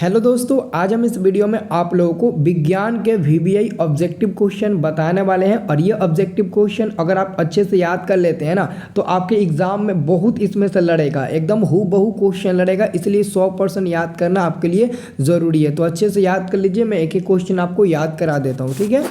Hello दोस्तों, आज हम इस वीडियो में आप लोगों को विज्ञान के वीवीआई ऑब्जेक्टिव क्वेश्चन बताने वाले हैं। और ये ऑब्जेक्टिव क्वेश्चन अगर आप अच्छे से याद कर लेते हैं ना तो आपके एग्जाम में बहुत इसमें से लड़ेगा, एकदम हूबहू क्वेश्चन लड़ेगा। इसलिए 100% याद करना आपके लिए ज़रूरी है। तो अच्छे से याद कर लीजिए, मैं एक एक क्वेश्चन आपको याद करा देता हूँ, ठीक है।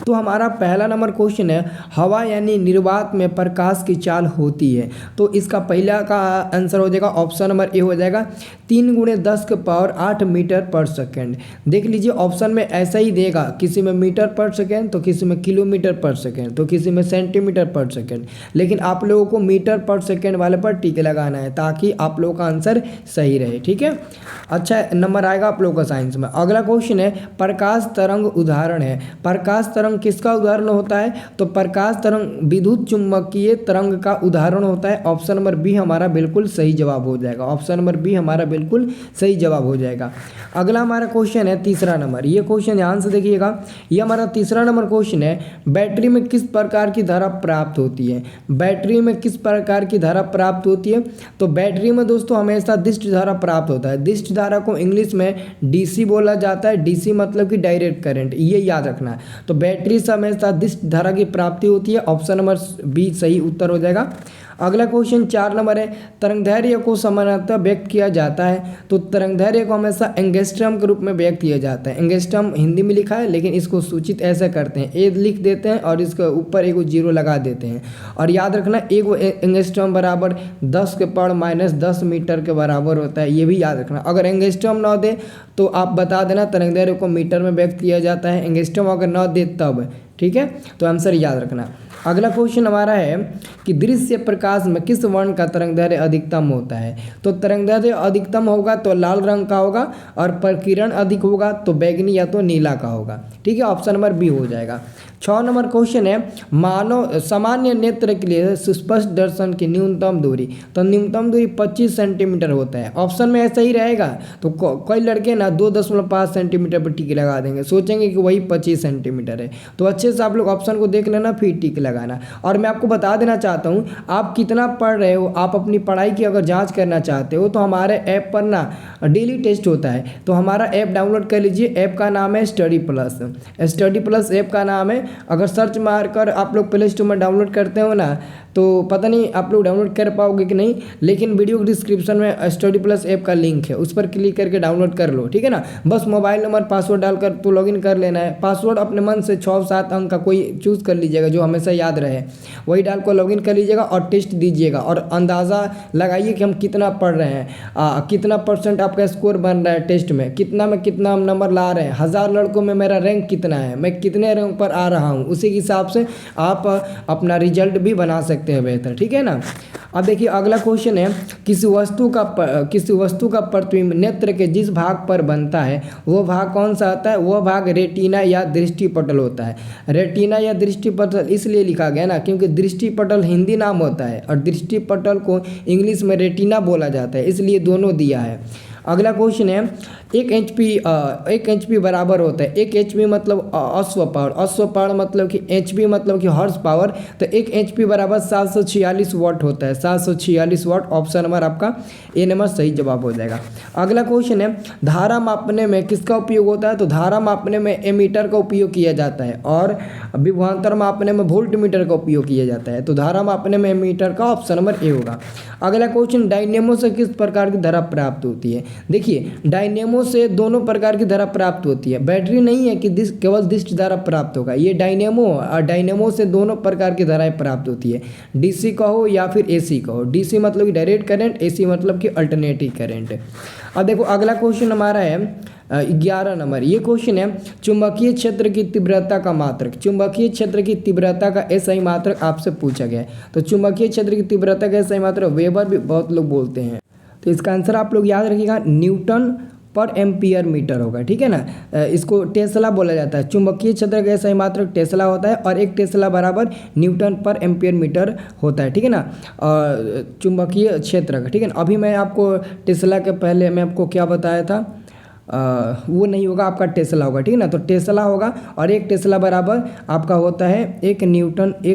तो हमारा पहला नंबर क्वेश्चन है, हवा यानी निर्वात में प्रकाश की चाल होती है। तो इसका पहला का आंसर हो जाएगा ऑप्शन नंबर ए हो जाएगा 3 × 10⁸ मीटर पर सेकेंड। देख लीजिए ऑप्शन में ऐसा ही देगा, किसी में मीटर पर सेकेंड तो किसी में किलोमीटर पर सेकेंड तो किसी में सेंटीमीटर पर सेकेंड, लेकिन आप लोगों को मीटर पर सेकेंड वाले पर टिक लगाना है ताकि आप लोगों का आंसर सही रहे, ठीक है। अच्छा नंबर आएगा आप लोगों का साइंस में। अगला क्वेश्चन है, प्रकाश तरंग उदाहरण है। प्रकाश तरंग किसका उदाहरण होता है? तो प्रकाश तरंग विद्युत चुम्बकीय तरंग का उदाहरण होता है। ऑप्शन नंबर बी हमारा बिल्कुल सही जवाब हो जाएगा। ऑप्शन नंबर बी हमारा बिल्कुल सही जवाब हो जाएगा। अगला हमारा क्वेश्चन है तीसरा नंबर। ये क्वेश्चन ध्यान से देखिएगा, ये हमारा तीसरा नंबर क्वेश्चन है, बैटरी में किस प्रकार की धारा प्राप्त होती है? बैटरी में किस प्रकार की धारा प्राप्त होती है? तो बैटरी में दोस्तों हमेशा दिष्ट धारा प्राप्त होता है। दिष्ट धारा को इंग्लिश में डीसी बोला जाता है। डीसी मतलब कि डायरेक्ट करंट, ये याद रखना है। तो बैटरी से हमेशा दिष्ट धारा की प्राप्ति होती है। ऑप्शन नंबर बी सही उत्तर हो जाएगा। अगला क्वेश्चन 4 नंबर है, तरंगदैर्घ्य को सामान्यतः व्यक्त किया जाता है। तो तरंगदैर्घ्य को हमेशा एंगस्ट्रम के रूप में व्यक्त किया जाता है। एंगस्ट्रम हिंदी में लिखा है, लेकिन इसको सूचित ऐसे करते हैं, ए लिख देते हैं और इसके ऊपर एगो जीरो लगा देते हैं। और याद रखना एगो एंगस्ट्रम बराबर 10⁻−10 मीटर के बराबर होता है, ये भी याद रखना। अगर एंगस्ट्रम ना दे तो आप बता देना तरंगदैर्घ्य को मीटर में व्यक्त किया जाता है। एंगस्ट्रम अगर ना दे तब, ठीक है। तो आंसर याद रखना। अगला क्वेश्चन हमारा है कि दृश्य प्रकाश में किस वर्ण का तरंगदैर्घ्य अधिकतम होता है? तो तरंगदैर्घ्य अधिकतम होगा तो लाल रंग का होगा, और प्रकीर्णन अधिक होगा तो बैगनी या तो नीला का होगा, ठीक है। ऑप्शन नंबर बी हो जाएगा। 6 नंबर क्वेश्चन है, मानव सामान्य नेत्र के लिए सुस्पष्ट दर्शन की न्यूनतम दूरी। तो न्यूनतम दूरी 25 सेंटीमीटर होता है। ऑप्शन में ऐसा ही रहेगा तो कई लड़के ना 2.5 सेंटीमीटर पर टिक लगा देंगे, सोचेंगे कि वही 25 सेंटीमीटर है। तो अच्छे से आप लोग ऑप्शन को देख लेना फिर टिक लगाना। और मैं आपको बता देना चाहता हूँ, आप कितना पढ़ रहे हो, आप अपनी पढ़ाई की अगर जाँच करना चाहते हो तो हमारे ऐप पर ना डेली टेस्ट होता है। तो हमारा ऐप डाउनलोड कर लीजिए। ऐप का नाम है study plus. Study plus app का नाम है। अगर सर्च मारकर आप लोग प्ले स्टोर में डाउनलोड करते हो ना, तो पता नहीं आप लोग डाउनलोड कर पाओगे कि नहीं, लेकिन वीडियो के डिस्क्रिप्शन में स्टडी प्लस ऐप का लिंक है, उस पर क्लिक करके डाउनलोड कर लो, ठीक है ना। बस मोबाइल नंबर पासवर्ड डालकर तो लॉगिन कर लेना है। पासवर्ड अपने मन से 6-7 अंक का कोई चूज़ कर लीजिएगा जो हमेशा याद रहे, वही डाल कर लॉगिन कर लीजिएगा और टेस्ट दीजिएगा। और अंदाज़ा लगाइए कि हम कितना पढ़ रहे हैं, कितना % आपका स्कोर बन रहा है टेस्ट में, कितना हम नंबर ला रहे हैं, 1000 लड़कों में मेरा रैंक कितना है, मैं कितने रैंक पर आ रहा हूँ। उसी हिसाब से आप अपना रिजल्ट भी बना सकते हैं बेहतर, ठीक है ना। अब देखिए अगला क्वेश्चन है, किसी वस्तु का प्रतिबिंब नेत्र के जिस भाग पर बनता है वो भाग कौन सा होता है? वह भाग रेटिना या दृष्टिपटल होता है। रेटिना या दृष्टिपटल इसलिए लिखा गया ना क्योंकि दृष्टिपटल हिंदी नाम होता है और दृष्टिपटल को इंग्लिश में रेटिना बोला जाता है, इसलिए दोनों दिया है। अगला क्वेश्चन है, 1 HP बराबर होता है, 1 HP मतलब अश्व पावर, अश्व पावर मतलब कि HP मतलब कि हॉर्स पावर। तो 1 HP बराबर 746 वाट होता है, 746 वाट। ऑप्शन नंबर आपका ए नंबर सही जवाब हो जाएगा। अगला क्वेश्चन है, धारा मापने में किसका उपयोग होता है? तो धारा मापने में एमीटर का उपयोग किया जाता है और विभवांतर मापने में वोल्ट मीटर का उपयोग किया जाता है। तो धारा मापने में एमीटर का ऑप्शन नंबर ए होगा। अगला क्वेश्चन, डायनेमो से किस प्रकार की धारा प्राप्त होती है? देखिए डायनेमो से दोनों प्रकार की धारा प्राप्त होती है। बैटरी नहीं है कि केवल दिष्ट धारा प्राप्त होगा, ये डायनेमो और डायनेमो से दोनों प्रकार की धाराएं प्राप्त होती है। डीसी कहो या फिर एसी कहो। डीसी मतलब कि डायरेक्ट करंट, एसी मतलब कि अल्टरनेटिव करंट। अब देखो अगला क्वेश्चन हमारा है 11 नंबर। ये क्वेश्चन है, चुंबकीय क्षेत्र की तीव्रता का मात्रक। चुंबकीय क्षेत्र की तीव्रता का एसआई मात्रक आपसे पूछा गया है। तो चुंबकीय क्षेत्र की तीव्रता का एसआई मात्रक वेबर भी बहुत लोग बोलते हैं। तो इसका आंसर आप लोग याद रखिएगा, न्यूटन पर एम्पियर मीटर होगा, ठीक है ना। इसको टेस्ला बोला जाता है। चुंबकीय क्षेत्र का सही मात्रक टेस्ला होता है और 1 टेस्ला बराबर न्यूटन पर एम्पियर मीटर होता है, ठीक है ना। चुंबकीय क्षेत्र का, ठीक है ना। अभी मैं आपको टेस्ला के पहले मैं आपको क्या बताया था, वो नहीं होगा, आपका टेस्ला होगा, ठीक है ना। तो टेस्ला होगा और एक टेस्ला बराबर आपका होता है 1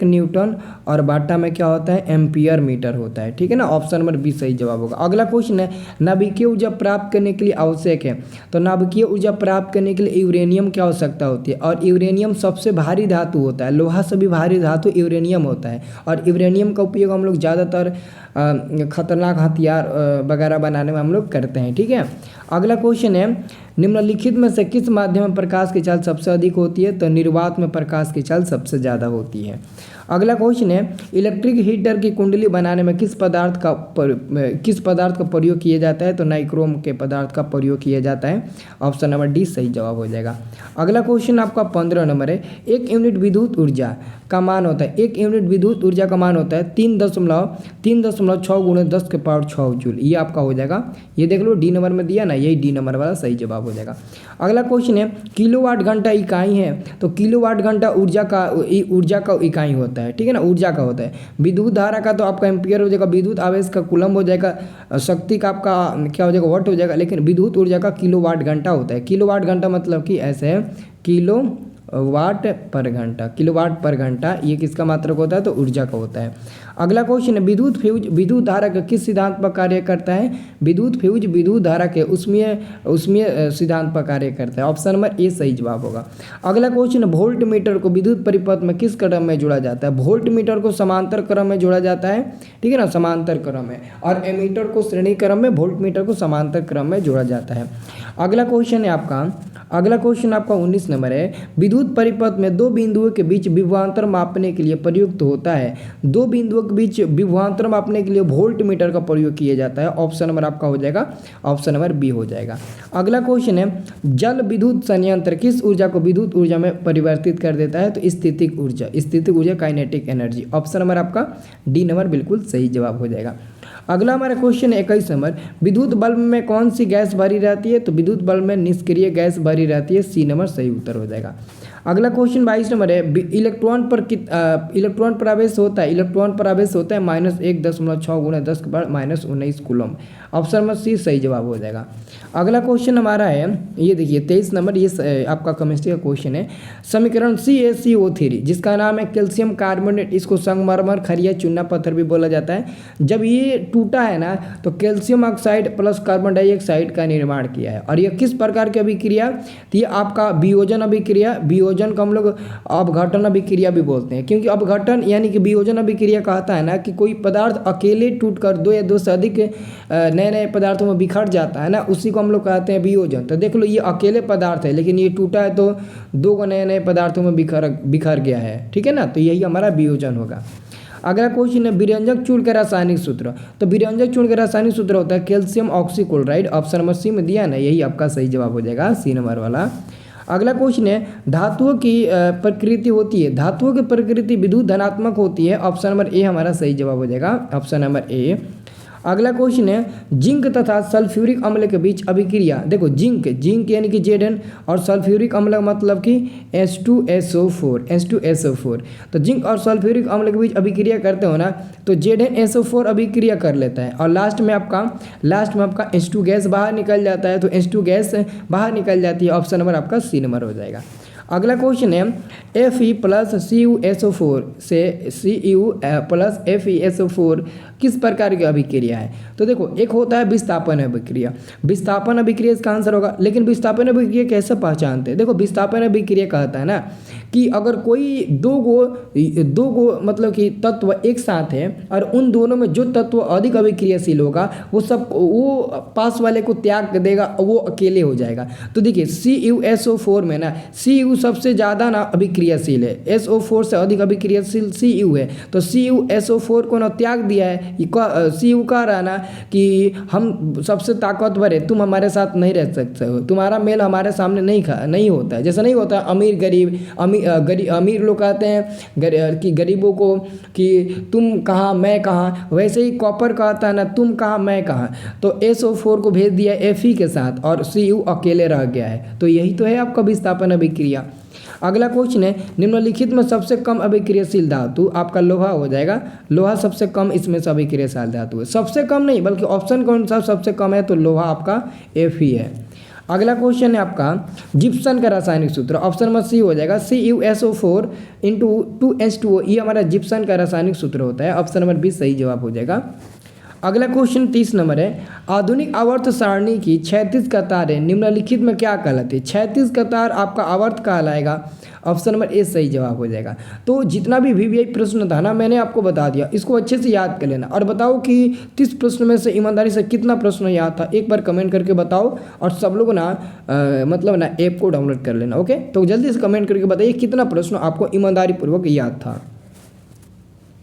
न्यूटन और बाटा में क्या होता है, एम्पियर मीटर होता है, ठीक है ना। ऑप्शन नंबर बी सही जवाब होगा। अगला क्वेश्चन है नाभिकीय ऊर्जा प्राप्त करने के लिए आवश्यक है। तो नाभिकीय ऊर्जा प्राप्त करने के लिए यूरेनियम की आवश्यकता होती है और यूरेनियम सबसे भारी धातु होता है। लोहा से भी भारी धातु यूरेनियम होता है और यूरेनियम का उपयोग हम लोग ज़्यादातर खतरनाक हथियार वगैरह बनाने में हम लोग करते हैं, ठीक है। अगला क्वेश्चन है निम्नलिखित में से किस माध्यम में प्रकाश की चाल सबसे अधिक होती है। तो निर्वात में प्रकाश की चाल सबसे ज़्यादा होती है। अगला क्वेश्चन है इलेक्ट्रिक हीटर की कुंडली बनाने में किस पदार्थ का प्रयोग किया जाता है। तो नाइक्रोम के पदार्थ का प्रयोग किया जाता है। ऑप्शन नंबर डी सही जवाब हो जाएगा। अगला क्वेश्चन आपका 15 नंबर है 1 यूनिट विद्युत ऊर्जा का मान होता है, 1 यूनिट विद्युत ऊर्जा का मान होता है 3.6 गुणे 10 के पावर 6 जूल। ये आपका हो जाएगा, ये देख लो डी नंबर में दिया ना, यही डी नंबर वाला सही जवाब हो जाएगा। अगला क्वेश्चन है किलोवाट घंटा इकाई है। तो किलोवाट घंटा ऊर्जा का इकाई होता है, ठीक है ना, ऊर्जा का होता है। विद्युत धारा का तो आपका एम्पियर हो जाएगा, विद्युत आवेश का कूलम हो जाएगा, शक्ति का आपका क्या हो जाएगा, वाट हो जाएगा, लेकिन विद्युत ऊर्जा का किलोवाट घंटा होता है। किलोवाट घंटा मतलब कि ऐसे है किलो वाट पर घंटा, किलोवाट पर घंटा, ये किसका मात्रक होता है, तो ऊर्जा का होता है। अगला क्वेश्चन है विद्युत फ्यूज विद्युत धारा के किस सिद्धांत पर कार्य करता है। विद्युत फ्यूज विद्युत धारा के उसमें सिद्धांत पर कार्य करता है। ऑप्शन नंबर ए सही जवाब होगा। अगला क्वेश्चन है वोल्ट मीटर को विद्युत परिपथ में किस क्रम में जोड़ा जाता है। वोल्ट मीटर को समांतर क्रम में जोड़ा जाता है, ठीक है ना, समांतर क्रम में, और एमीटर को श्रेणी क्रम में, वोल्ट मीटर को समांतर क्रम में जोड़ा जाता है। अगला क्वेश्चन आपका 19 नंबर है विद्युत परिपथ में दो बिंदुओं के बीच विभवांतर मापने के लिए प्रयुक्त होता है। दो बिंदुओं के बीच विभवांतर मापने के लिए वोल्ट मीटर का प्रयोग किया जाता है। ऑप्शन नंबर आपका हो जाएगा, ऑप्शन नंबर बी हो जाएगा। अगला क्वेश्चन है जल विद्युत संयंत्र किस ऊर्जा को विद्युत ऊर्जा में परिवर्तित कर देता है। तो स्थितिक ऊर्जा काइनेटिक एनर्जी। ऑप्शन नंबर आपका डी नंबर बिल्कुल सही जवाब हो जाएगा। अगला हमारा क्वेश्चन 21 नंबर विद्युत बल्ब में कौन सी गैस भरी रहती है। तो विद्युत बल्ब में निष्क्रिय गैस भरी रहती है। सी नंबर सही उत्तर हो जाएगा। अगला क्वेश्चन 22 नंबर है इलेक्ट्रॉन पर आवेश होता है -1.6 गुणे 10 के power -19 coulomb. Option number C सही जवाब हो जाएगा। अगला क्वेश्चन हमारा है ये देखिए 23 नंबर, ये आपका केमिस्ट्री का क्वेश्चन है। समीकरण CaCO3 जिसका नाम है कैल्शियम कार्बोनेट, इसको संगमरमर खरिया चूना पत्थर भी बोला जाता है। जब ये टूटा है ना तो calcium oxide plus carbon dioxide का निर्माण किया है। और ये किस प्रकार की अभिक्रिया, तो ये आपका वियोजन अभिक्रिया, वियोजन को हम लोग अपघटन अभिक्रिया भी बोलते हैं, क्योंकि अपघटन यानी कि वियोजन अभिक्रिया कहता है ना कि कोई पदार्थ अकेले टूटकर दो या दो से अधिक नए नए पदार्थों में बिखर जाता है ना, उसी को हम लोग कहते हैं वियोजन। तो देख लो ये अकेले पदार्थ है लेकिन ये टूटा है तो दो नए नए पदार्थों में बिखर गया है, ठीक है ना, तो यही हमारा वियोजन होगा। अगला क्वेश्चन है विरंजक चूर्ण का रासायनिक सूत्र। तो विरंजक चूर्ण का रासायनिक सूत्र होता है calcium oxychloride. Option number C में दिया ना, यही आपका सही जवाब हो जाएगा, सी नंबर वाला। अगला क्वेश्चन है धातुओं की प्रकृति होती है, धातुओं की प्रकृति विद्युत धनात्मक होती है। ऑप्शन नंबर ए हमारा सही जवाब हो जाएगा, ऑप्शन नंबर ए। अगला क्वेश्चन है जिंक तथा सल्फ्यूरिक अम्ल के बीच अभिक्रिया। देखो जिंक यानी कि Zn और सल्फ्यूरिक अम्ल मतलब कि H2SO4। तो जिंक और सल्फ्यूरिक अम्ल के बीच अभिक्रिया करते हो ना तो ZnSO4 अभिक्रिया कर लेता है और लास्ट में आपका H2 गैस बाहर निकल जाता है। तो H2 गैस बाहर निकल जाती है। ऑप्शन नंबर आपका सी नंबर हो जाएगा। अगला क्वेश्चन है Fe प्लस CuSO4 से Cu प्लस FeSO4 किस प्रकार की अभिक्रिया है। तो देखो एक होता है विस्थापन अभिक्रिया, विस्थापन अभिक्रिया इसका आंसर होगा। लेकिन विस्थापन अभिक्रिया कैसे पहचानते हैं। देखो विस्थापन अभिक्रिया कहता है ना कि अगर कोई दो गो मतलब कि तत्व एक साथ है और उन दोनों में जो तत्व अधिक अभिक्रियाशील होगा वो पास वाले को त्याग देगा, वो अकेले हो जाएगा। तो देखिए CuSO4 में ना Cu सबसे ज़्यादा ना अभिक्रियाशील है, SO4 से अधिक अभिक्रियाशील Cu है। तो CuSO4 को ना त्याग दिया है। Cu कह रहा ना कि हम सबसे ताकतवर है, तुम हमारे साथ नहीं रह सकते हो, तुम्हारा मेल हमारे सामने नहीं होता है। जैसा नहीं होता अमीर गरीब, अमीर लोग कहते हैं कि गरीबों को कि तुम कहाँ मैं कहाँ, वैसे ही कॉपर कहता है ना तुम कहाँ मैं कहाँ। तो SO4 को भेज दिया Fe के साथ और Cu अकेले रह गया है। तो यही तो है आपका विस्थापन अभिक्रिया। अगला क्वेश्चन है निम्नलिखित में सबसे कम अभिक्रियाशील धातु आपका लोहा हो जाएगा। लोहा सबसे कम इसमें से अभिक्रियाशील धातु है, सबसे कम नहीं बल्कि ऑप्शन कौन सा सबसे कम है, तो लोहा आपका Fe है। अगला क्वेश्चन है आपका जिप्सम का रासायनिक सूत्र, ऑप्शन नंबर सी हो जाएगा CuSO4 इंटू 2H2O, ये हमारा जिप्सम का रासायनिक सूत्र होता है। ऑप्शन नंबर बी सही जवाब हो जाएगा। अगला क्वेश्चन 30 नंबर है, आधुनिक आवर्त सारणी की क्षैतिज कतारें निम्नलिखित में क्या कहलाती है? क्षैतिज कतार आपका आवर्त कहलाएगा। ऑप्शन नंबर ए सही जवाब हो जाएगा। तो जितना भी VBI प्रश्न था ना, मैंने आपको बता दिया, इसको अच्छे से याद कर लेना और बताओ कि 30 प्रश्न में से ईमानदारी से कितना प्रश्न याद था, एक बार कमेंट करके बताओ। और सब लोग ना मतलब ना ऐप को डाउनलोड कर लेना। ओके, तो जल्दी से कमेंट करके बताइए कितना प्रश्न आपको ईमानदारी पूर्वक याद था।